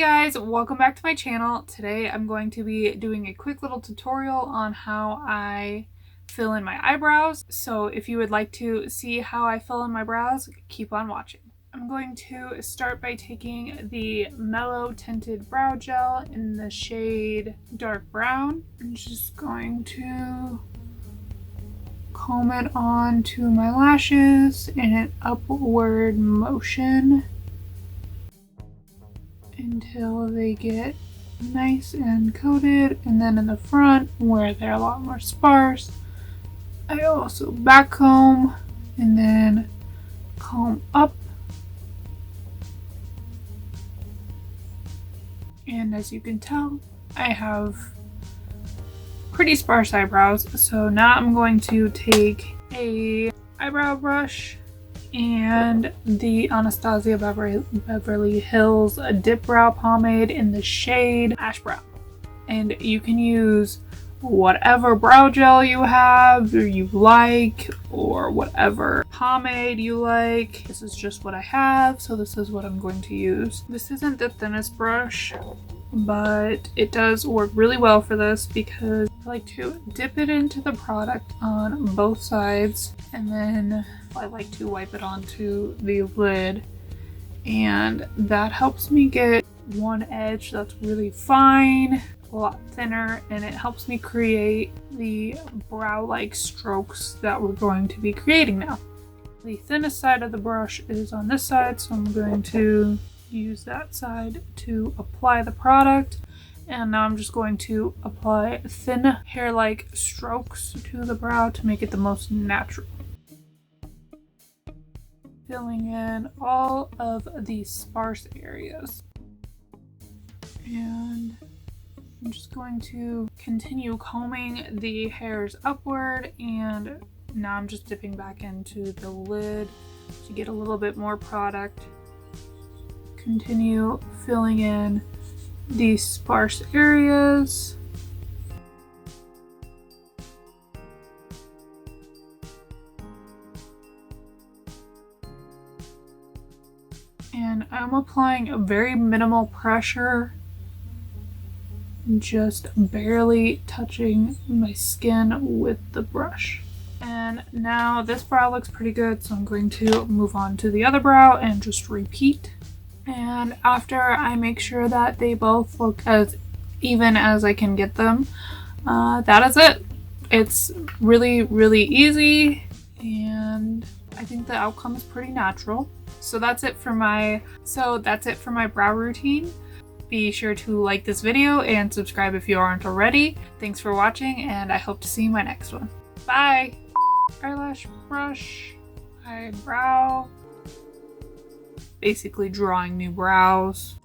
Hey guys, welcome back to my channel. Today I'm going to be doing a quick little tutorial on how I fill in my eyebrows. So if you would like to see how I fill in my brows, keep on watching. I'm going to start by taking the Mellow Tinted Brow Gel in the shade Dark Brown. I'm just going to comb it onto my lashes in an upward motion until they get nice and coated, and then in the front where they're a lot more sparse, I also back comb and then comb up. And as you can tell, I have pretty sparse eyebrows, so now I'm going to take a eyebrow brush and the Anastasia Beverly Hills Dip Brow Pomade in the shade Ash Brown. And you can use whatever brow gel you have or you like, or whatever pomade you like. This is just what I have, so this is what I'm going to use. This isn't the thinnest brush, but it does work really well for this because I like to dip it into the product on both sides, and then I like to wipe it onto the lid, and that helps me get one edge that's really fine, a lot thinner, and it helps me create the brow-like strokes that we're going to be creating now. The thinnest side of the brush is on this side, so I'm going to use that side to apply the product. And now I'm just going to apply thin hair-like strokes to the brow to make it the most natural. Filling in all of the sparse areas. And I'm just going to continue combing the hairs upward, and now I'm just dipping back into the lid to get a little bit more product. Continue filling in these sparse areas. And I'm applying a very minimal pressure, just barely touching my skin with the brush. And now this brow looks pretty good, so I'm going to move on to the other brow and just repeat. And after I make sure that they both look as even as I can get them, that is it. It's really, really easy, and I think the outcome is pretty natural. So that's it for my brow routine. Be sure to like this video and subscribe if you aren't already. Thanks for watching, and I hope to see you in my next one. Bye! Eyelash brush, eyebrow. Basically drawing new brows.